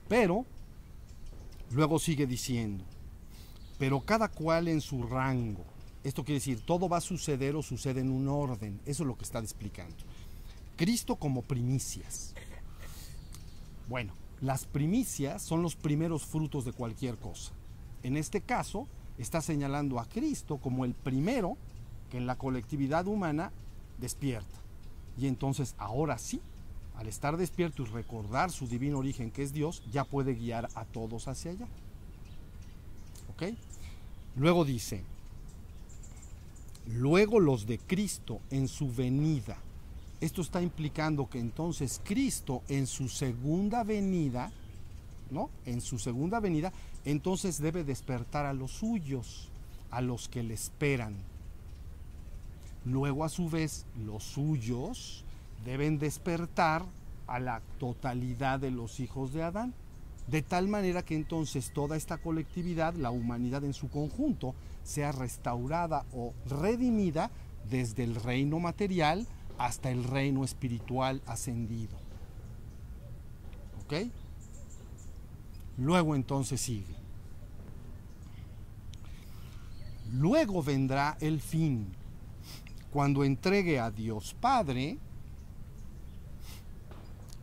Pero luego sigue diciendo, pero cada cual en su rango. Esto quiere decir, todo va a suceder o sucede en un orden. Eso es lo que está explicando. Cristo como primicias. Bueno, las primicias son los primeros frutos de cualquier cosa. En este caso, está señalando a Cristo como el primero que en la colectividad humana despierta. Y entonces, ahora sí, al estar despierto y recordar su divino origen, que es Dios, ya puede guiar a todos hacia allá. ¿Ok? Luego dice, luego los de Cristo en su venida. Esto está implicando que entonces Cristo en su segunda venida, ¿no? En su segunda venida, entonces debe despertar a los suyos, a los que le esperan. Luego, a su vez, los suyos deben despertar a la totalidad de los hijos de Adán, de tal manera que entonces toda esta colectividad, la humanidad en su conjunto, sea restaurada o redimida desde el reino material hasta el reino espiritual ascendido. ¿Ok? Luego entonces sigue. Luego vendrá el fin, cuando entregue a Dios Padre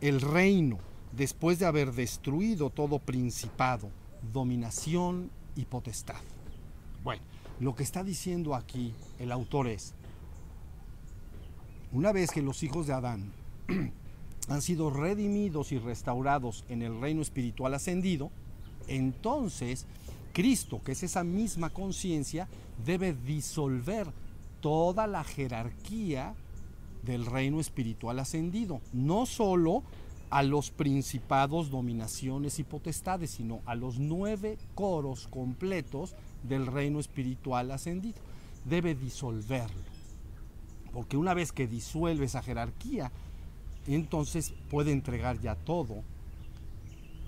el reino, después de haber destruido todo principado, dominación y potestad. Bueno, lo que está diciendo aquí el autor es, una vez que los hijos de Adán han sido redimidos y restaurados en el reino espiritual ascendido, entonces Cristo, que es esa misma conciencia, debe disolver toda la jerarquía del reino espiritual ascendido, no solo a los principados, dominaciones y potestades, sino a los 9 coros completos del reino espiritual ascendido. Debe disolverlo, porque una vez que disuelve esa jerarquía, entonces puede entregar ya todo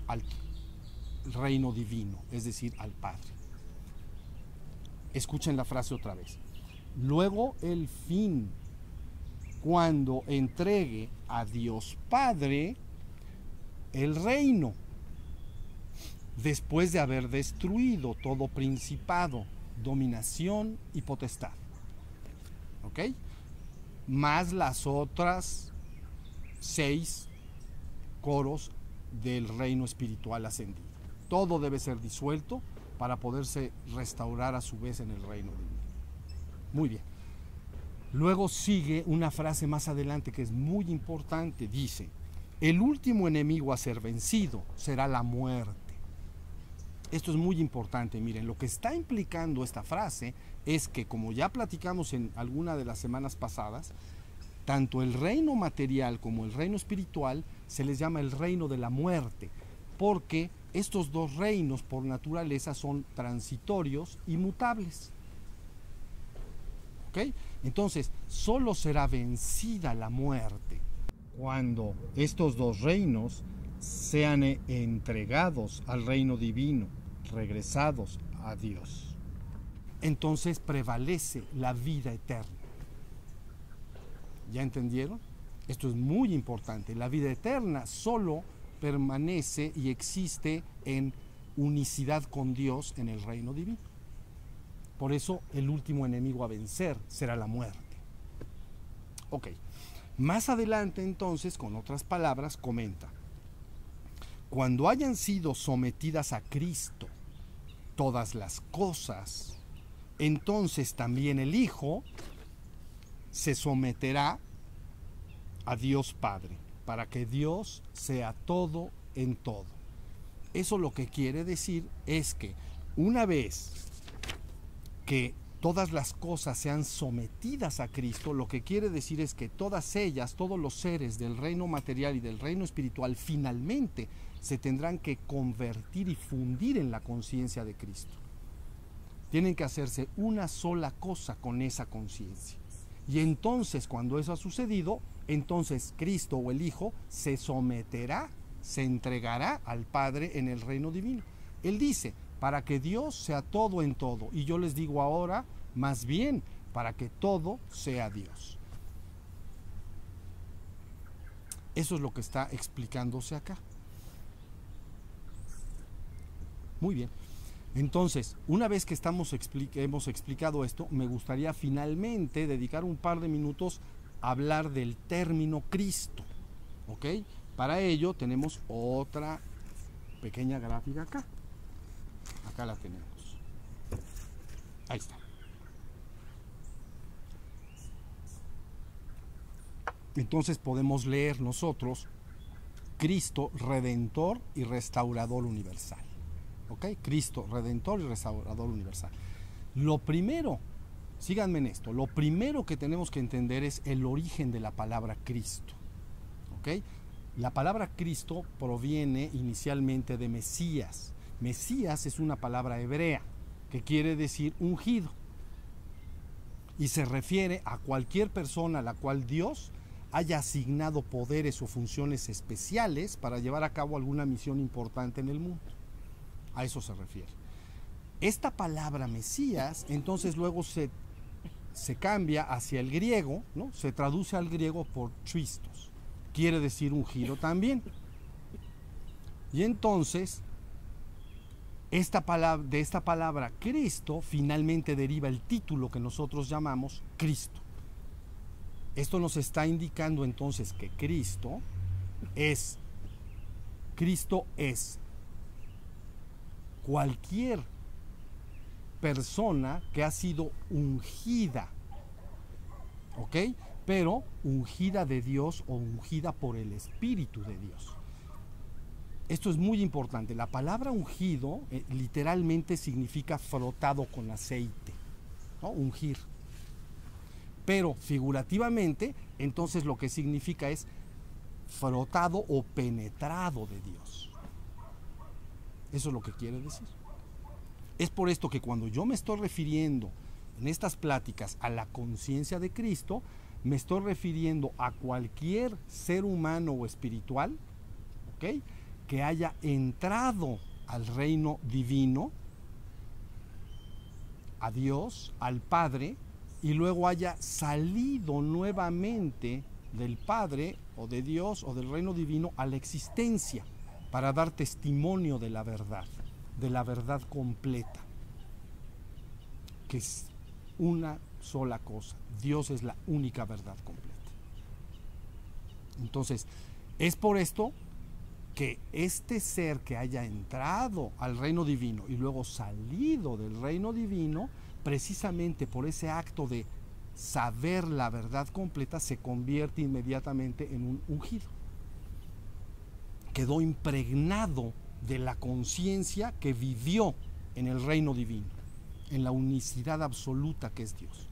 al reino divino, es decir, al Padre. Escuchen la frase otra vez. Luego el fin, cuando entregue a Dios Padre el reino, después de haber destruido todo principado, dominación y potestad. ¿Ok? Más las otras 6 coros del reino espiritual ascendido. Todo debe ser disuelto para poderse restaurar a su vez en el reino divino. Muy bien. Luego sigue una frase más adelante que es muy importante. Dice, el último enemigo a ser vencido será la muerte. Esto es muy importante. Miren, lo que está implicando esta frase es que, como ya platicamos en alguna de las semanas pasadas, tanto el reino material como el reino espiritual se les llama el reino de la muerte, porque estos dos reinos por naturaleza son transitorios y mutables. ¿Ok? Entonces, solo será vencida la muerte cuando estos dos reinos sean entregados al reino divino, regresados a Dios. Entonces prevalece la vida eterna. ¿Ya entendieron? Esto es muy importante. La vida eterna solo permanece y existe en unicidad con Dios en el reino divino. Por eso el último enemigo a vencer será la muerte. Ok. Más adelante entonces, con otras palabras, comenta: cuando hayan sido sometidas a Cristo todas las cosas, entonces también el Hijo se someterá a Dios Padre, para que Dios sea todo en todo. Eso lo que quiere decir es que una vez que todas las cosas sean sometidas a Cristo, lo que quiere decir es que todas ellas, todos los seres del reino material y del reino espiritual, finalmente se tendrán que convertir y fundir en la conciencia de Cristo. Tienen que hacerse una sola cosa con esa conciencia. Y entonces, cuando eso ha sucedido, entonces Cristo o el Hijo se someterá, se entregará al Padre en el reino divino. Él dice, para que Dios sea todo en todo. Y yo les digo ahora, más bien, para que todo sea Dios. Eso es lo que está explicándose acá. Muy bien. Entonces, una vez que hemos explicado esto, me gustaría finalmente dedicar un par de minutos a hablar del término Cristo. ¿Ok? Para ello tenemos otra pequeña gráfica acá. Acá la tenemos. Ahí está. Entonces podemos leer nosotros Cristo, Redentor y Restaurador Universal. ¿Ok? Cristo, Redentor y Restaurador Universal. Lo primero, síganme en esto, lo primero que tenemos que entender es el origen de la palabra Cristo. ¿Ok? La palabra Cristo proviene inicialmente de Mesías. Mesías es una palabra hebrea que quiere decir ungido. Y se refiere a cualquier persona a la cual Dios haya asignado poderes o funciones especiales para llevar a cabo alguna misión importante en el mundo. A eso se refiere. Esta palabra Mesías, entonces luego se cambia hacia el griego, ¿no? Se traduce al griego por Christos. Quiere decir ungido también. Y entonces, de esta palabra Cristo, finalmente deriva el título que nosotros llamamos Cristo. Esto nos está indicando entonces que Cristo es cualquier persona que ha sido ungida, ¿ok? Pero ungida de Dios o ungida por el Espíritu de Dios. Esto es muy importante. La palabra ungido literalmente significa frotado con aceite, ¿no? Ungir. Pero figurativamente, entonces lo que significa es frotado o penetrado de Dios. Eso es lo que quiere decir. Es por esto que cuando yo me estoy refiriendo en estas pláticas a la conciencia de Cristo, me estoy refiriendo a cualquier ser humano o espiritual, ¿ok?, que haya entrado al reino divino, a Dios, al Padre, y luego haya salido nuevamente del Padre o de Dios o del reino divino a la existencia para dar testimonio de la verdad completa, que es una sola cosa. Dios es la única verdad completa. Entonces, es por esto que este ser que haya entrado al reino divino y luego salido del reino divino, precisamente por ese acto de saber la verdad completa, se convierte inmediatamente en un ungido. Quedó impregnado de la conciencia que vivió en el reino divino, en la unicidad absoluta que es Dios.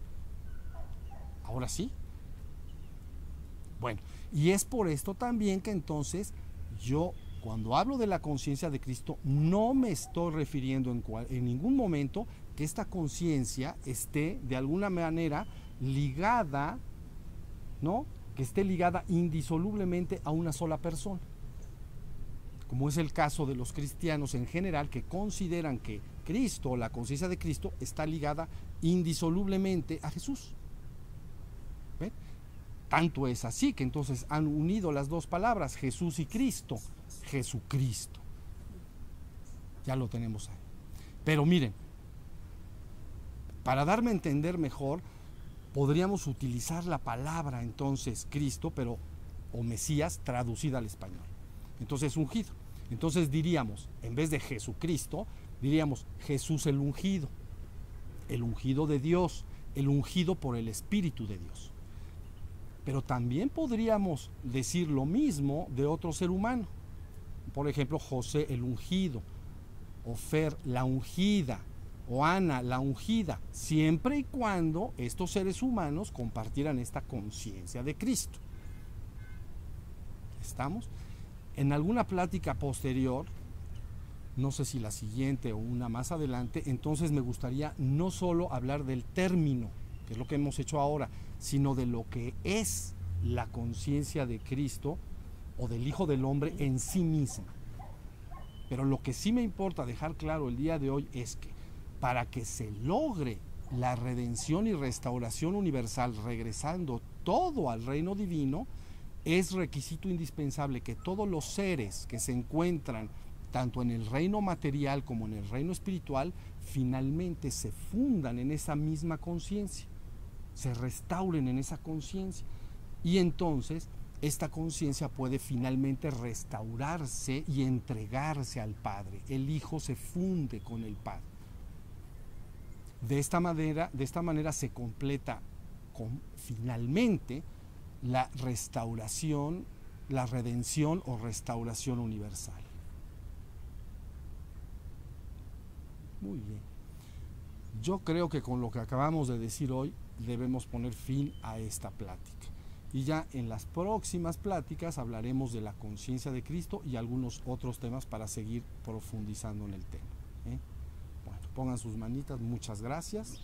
¿Ahora sí? Bueno, y es por esto también que entonces yo, cuando hablo de la conciencia de Cristo, no me estoy refiriendo en ningún momento que esta conciencia esté de alguna manera ligada, ¿no?, que esté ligada indisolublemente a una sola persona, como es el caso de los cristianos en general, que consideran que Cristo, la conciencia de Cristo, está ligada indisolublemente a Jesús. ¿Ven? Tanto es así que entonces han unido las dos palabras, Jesús y Cristo, Jesucristo. Ya lo tenemos ahí. Pero miren, para darme a entender mejor, podríamos utilizar la palabra entonces Cristo, pero o Mesías traducida al español. Entonces ungido. Entonces diríamos, en vez de Jesucristo, diríamos Jesús el ungido de Dios, el ungido por el Espíritu de Dios. Pero también podríamos decir lo mismo de otro ser humano. Por ejemplo, José el ungido, o Fer la ungida, o Ana la ungida, siempre y cuando estos seres humanos compartieran esta conciencia de Cristo. ¿Estamos? En alguna plática posterior, no sé si la siguiente o una más adelante, entonces me gustaría no solo hablar del término, que es lo que hemos hecho ahora, sino de lo que es la conciencia de Cristo o del Hijo del Hombre en sí misma. Pero lo que sí me importa dejar claro el día de hoy es que para que se logre la redención y restauración universal, regresando todo al reino divino, es requisito indispensable que todos los seres que se encuentran tanto en el reino material como en el reino espiritual, finalmente se fundan en esa misma conciencia, se restauren en esa conciencia. Y entonces esta conciencia puede finalmente restaurarse y entregarse al Padre. El Hijo se funde con el Padre. De esta manera se completa finalmente la restauración, la redención o restauración universal. Muy bien. Yo creo que con lo que acabamos de decir hoy debemos poner fin a esta plática. Y ya en las próximas pláticas hablaremos de la conciencia de Cristo y algunos otros temas para seguir profundizando en el tema. Bueno, pongan sus manitas, muchas gracias.